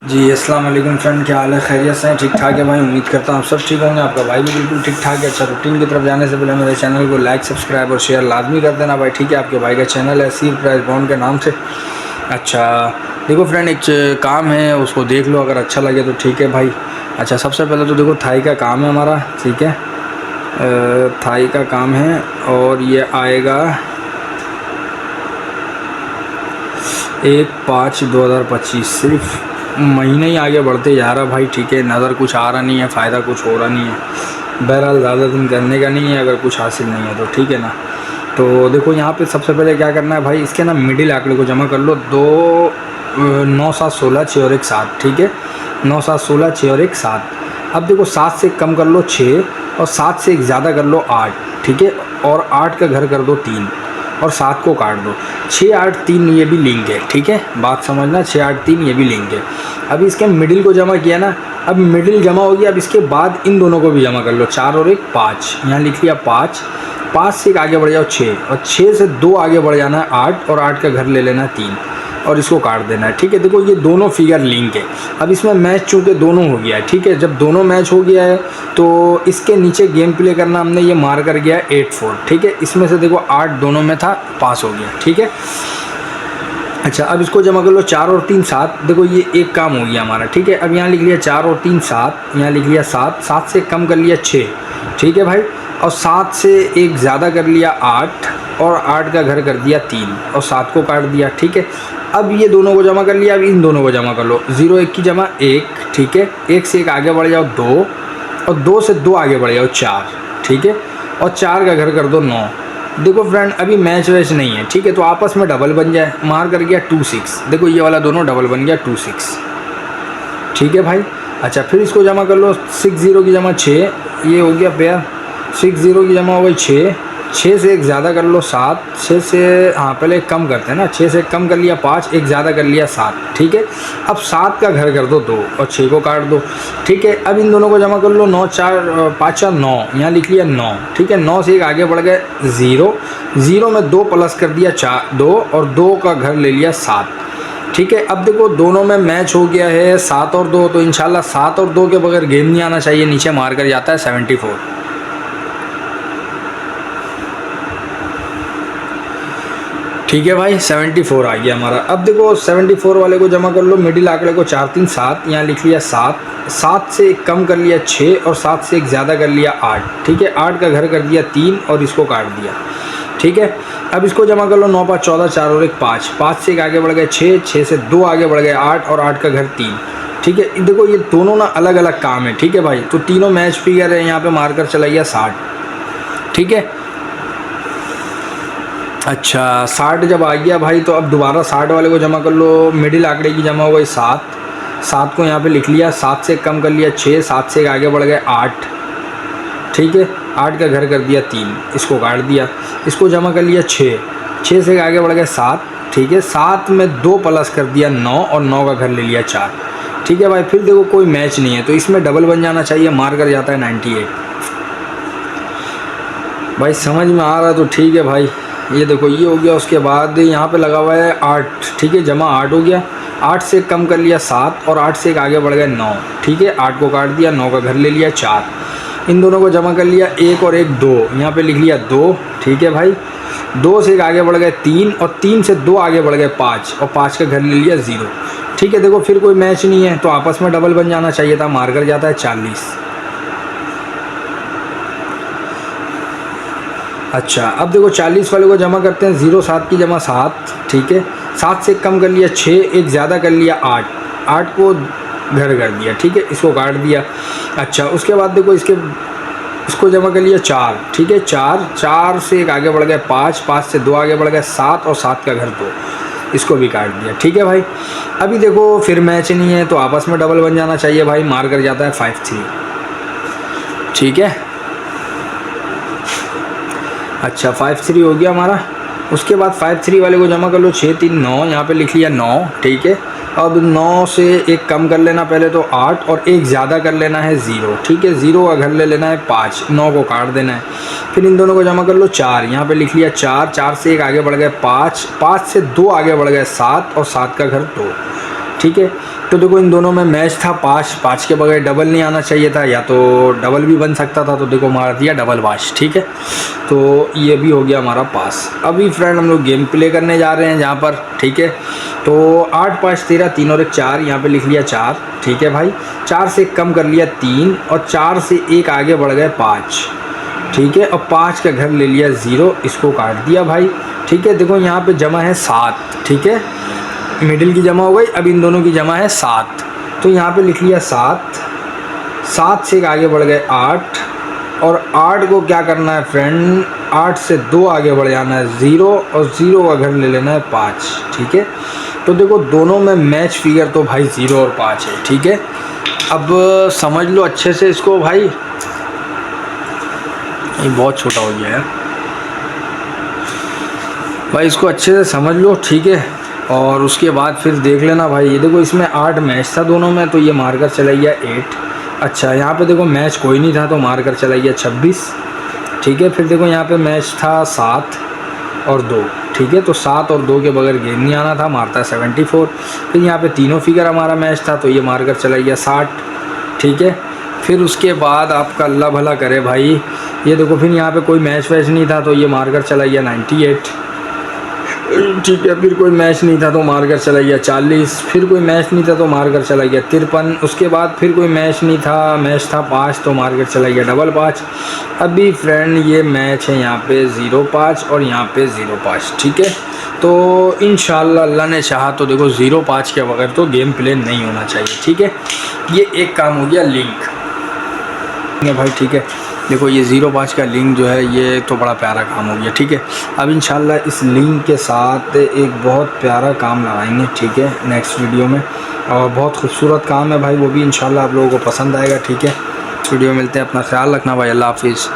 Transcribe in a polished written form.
जी अस्सलाम वालेकुम फ्रेंड, क्या हाल है? खैरियत से हैं? ठीक ठाक है भाई। उम्मीद करता हूँ आप सब ठीक होंगे। आपका भाई भी बिल्कुल ठीक ठाक है। अच्छा, रूटीन की तरफ जाने से पहले मेरे चैनल को लाइक, सब्सक्राइब और शेयर लाजमी कर देना भाई, ठीक है। आपके भाई का चैनल है सीर प्राइस बॉन्ड के नाम से। अच्छा देखो फ्रेंड, एक काम है, उसको देख लो, अगर अच्छा लगे तो ठीक है भाई। अच्छा, सबसे पहले तो देखो थाई का काम है हमारा, ठीक है। थाई का काम है और ये आएगा 1/5/2025। सिर्फ महीने ही आगे बढ़ते जा रहा भाई, ठीक है। नज़र कुछ आ रहा नहीं है, फ़ायदा कुछ हो रहा नहीं है। बहरहाल ज़्यादा दिन करने का नहीं है, अगर कुछ हासिल नहीं है तो ठीक है ना। तो देखो यहाँ पे सबसे पहले क्या करना है भाई, इसके ना मिडिल आंकड़े को जमा कर लो। 9 7 16 6 और 1 7, ठीक है। 9 7 16 6 और 1 7। अब देखो 7 से कम कर लो 6 और 7 से एक ज़्यादा कर लो 8, ठीक है। और 8 का घर कर दो 3 और 7 को काट दो। 6 8 3 ये भी लिंक है, ठीक है। बात समझना, 6 8 3 ये भी लिंक है। अभी इसके मिडिल को जमा किया ना, अब मिडिल जमा हो गया। अब इसके बाद इन दोनों को भी जमा कर लो, 4 और 1 5। यहाँ लिख लिया 5। 5 से एक आगे बढ़ जाओ 6 और 6 से 2 आगे बढ़ जाना है 8 और 8 का घर ले लेना है 3 और इसको काट देना है, ठीक है। देखो ये दोनों फिगर लिंक है। अब इसमें मैच चूँकि दोनों हो गया है, ठीक है। जब दोनों मैच हो गया है तो इसके नीचे गेम प्ले करना, हमने ये मार कर गया 8 4, ठीक है। इसमें से देखो 8 दोनों में था, पास हो गया, ठीक है। अच्छा, अब इसको जमा कर लो 4 और 3 7। देखो ये एक काम हो गया हमारा, ठीक है। अब यहाँ लिख लिया 4 और 3 7, यहाँ लिख लिया 7। 7 से कम कर लिया 6, ठीक है भाई। और 7 से एक ज़्यादा कर लिया 8 और 8 का घर कर दिया 3 और 7 को काट दिया, ठीक है। अब ये दोनों को जमा कर लिया। अब इन दोनों को जमा कर लो। 0 1 की जमा 1, ठीक है। 1 से एक आगे बढ़ जाओ 2 और 2 से 2 आगे बढ़ जाओ 4, ठीक है। और 4 का घर कर दो 9। देखो फ्रेंड, अभी मैच वैच नहीं है, ठीक है। तो आपस में डबल बन जाए, मार कर गया 2 6। देखो ये वाला दोनों डबल बन गया 2 6, ठीक है भाई। अच्छा, फिर इसको जमा कर लो। 6 0 की जमा 6, ये हो गया पेयर। 6 0 की जमा हो गई 6। 6 से एक ज़्यादा कर लो 7। 6 से, हाँ पहले एक कम करते हैं ना। 6 से एक कम कर लिया 5, एक ज़्यादा कर लिया 7, ठीक है। अब 7 का घर कर दो 2 और 6 को काट दो, ठीक है। अब इन दोनों को जमा कर लो। 9 4 5 4 9, यहाँ लिख लिया 9, ठीक है। 9 से एक आगे बढ़ गए 0। 0 में 2 प्लस कर दिया 4 2 और 2 का घर ले लिया 7, ठीक है। अब देखो दोनों में मैच हो गया है 7 और 2, तो इंशाल्लाह 7 और 2 के बगैर गेम नहीं आना चाहिए। नीचे मार कर जाता है 74, ठीक है भाई। 74 आ गया हमारा। अब देखो 74 वाले को जमा कर लो। मिडिल आंकड़े को 4 3 7, यहाँ लिख लिया 7। 7 से एक कम कर लिया 6 और 7 से एक ज़्यादा कर लिया 8, ठीक है। 8 का घर कर दिया 3 और इसको काट दिया, ठीक है। अब इसको जमा कर लो। 9 5 14 4 और 1 5। 5 से एक आगे बढ़ गए 6। 6 से 2 आगे बढ़ गए 8 और 8 का घर 3, ठीक है। देखो ये दोनों ना अलग अलग काम है, ठीक है भाई। तो तीनों मैच फिगर है, यहाँ पे मारकर चला गया 60, ठीक है। अच्छा, 60 जब आ गया भाई, तो अब दोबारा 60 वाले को जमा कर लो। मिडिल आंकड़े की जमा हो गई 7। 7 को यहाँ पे लिख लिया। 7 से कम कर लिया 6। 7 से आगे बढ़ गए 8, ठीक है। 8 का घर कर दिया 3, इसको काट दिया। इसको जमा कर लिया 6। 6 से आगे बढ़ गए 7, ठीक है। 7 में 2 प्लस कर दिया 9 और 9 का घर ले लिया 4, ठीक है भाई। फिर देखो कोई मैच नहीं है, तो इसमें डबल बन जाना चाहिए। मार कर जाता है 98 भाई। समझ में आ रहा है तो ठीक है भाई। ये देखो ये हो गया। उसके बाद यहाँ पे लगा हुआ है 8, ठीक है। जमा 8 हो गया। 8 से कम कर लिया 7 और 8 से एक आगे बढ़ गए 9, ठीक है। 8 को काट दिया, 9 का घर ले लिया 4। इन दोनों को जमा कर लिया। 1 और 1 2, यहाँ पे लिख लिया 2, ठीक है भाई। 2 से एक आगे बढ़ गए 3 और 3 से 2 आगे बढ़ गए 5 और 5 का घर ले लिया 0, ठीक है। देखो फिर कोई मैच नहीं है, तो आपस में डबल बन जाना चाहिए था। मार कर जाता है 40। अच्छा, अब देखो 40 वाले को जमा करते हैं। 0 7 की जमा 7, ठीक है। 7 से कम कर लिया 6, एक ज़्यादा कर लिया 8। 8 को घर कर दिया, ठीक है। इसको काट दिया। अच्छा, उसके बाद देखो इसको जमा कर लिया 4, ठीक है। 4 से एक आगे बढ़ गए 5। 5 से 2 आगे बढ़ गए 7 और 7 का घर 2, इसको भी काट दिया, ठीक है भाई। अभी देखो फिर मैच नहीं है, तो आपस में डबल बन जाना चाहिए भाई। मार कर जाता है 5 3, ठीक है। अच्छा, 5 3 हो गया हमारा। उसके बाद 5 3 वाले को जमा कर लो। 6 3 9, यहाँ पे लिख लिया 9, ठीक है। अब 9 से एक कम कर लेना पहले तो 8 और एक ज़्यादा कर लेना है 0, ठीक है। 0 का घर ले लेना है 5, 9 को काट देना है। फिर इन दोनों को जमा कर लो। 4, यहाँ पे लिख लिया 4। 4 से एक आगे बढ़ गए 5। 5 से 2 आगे बढ़ गए 7 और 7 का घर 2, ठीक है। तो देखो इन दोनों में मैच था 5 के बगैर डबल नहीं आना चाहिए था, या तो डबल भी बन सकता था, तो देखो मार दिया डबल पास, ठीक है। तो ये भी हो गया हमारा पास। अभी फ्रेंड हम लोग गेम प्ले करने जा रहे हैं जहाँ पर, ठीक है। तो 8 5 13, 3 और 1 4, यहाँ पे लिख लिया 4, ठीक है भाई। 4 से 1 कम कर लिया 3, और 4 से 1 आगे बढ़ गए 5, ठीक है। और 5 का घर ले लिया 0, इसको काट दिया भाई, ठीक है। देखो यहाँ पे जमा है 7, ठीक है, मिडिल की जमा हो गई। अब इन दोनों की जमा है 7, तो यहाँ पे लिख लिया 7। 7 से 1 आगे बढ़ गए 8, और 8 को क्या करना है फ्रेंड, 8 से 2 आगे बढ़ जाना है 0, और 0 का घर ले लेना है 5, ठीक है। तो देखो दोनों में मैच फिगर तो भाई 0 और 5 है, ठीक है। अब समझ लो अच्छे से इसको भाई, ये बहुत छोटा हो गया है भाई, इसको अच्छे से समझ लो, ठीक है। और उसके बाद फिर देख लेना भाई, ये देखो इसमें 8 मैच था दोनों में, तो ये मारकर चला गया 8। अच्छा यहाँ पे देखो मैच कोई नहीं था, तो मारकर चला गया 26, ठीक है। फिर देखो यहाँ पे मैच था 7 और 2, ठीक है। तो 7 और 2 के बगैर गेम नहीं आना था, मारता 74। फिर यहाँ पे तीनों फिगर हमारा मैच था, तो ये मारकर चला गया 60, ठीक है। फिर उसके बाद आपका अल्लाह भला करे भाई, ये देखो फिर यहाँ पे कोई मैच वैच नहीं था, तो ये मारकर चला गया 98, ठीक है। फिर कोई मैच नहीं था तो मारकर चला गया 40, फिर कोई मैच नहीं था तो मारकर चला गया 53। उसके बाद फिर कोई मैच नहीं था, मैच था 5, तो मारकर चला गया डबल 5। अभी फ्रेंड ये मैच है यहाँ पे 0-5 और यहाँ पे 0-5, ठीक है। तो इंशाल्लाह अल्लाह ने चाहा तो देखो 0-5 के बगैर तो गेम प्ले नहीं होना चाहिए, ठीक है। ये एक काम हो गया लिंक भाई, ठीक है। देखो ये 0-5 का लिंक जो है, ये तो बड़ा प्यारा काम हो गया, ठीक है। अब इंशाल्लाह इस लिंक के साथ एक बहुत प्यारा काम लगाएंगे, ठीक है, नेक्स्ट वीडियो में। और बहुत खूबसूरत काम है भाई, वो भी इंशाल्लाह आप लोगों को पसंद आएगा, ठीक है। वीडियो मिलते हैं, अपना ख्याल रखना भाई, अल्लाह हाफिज़।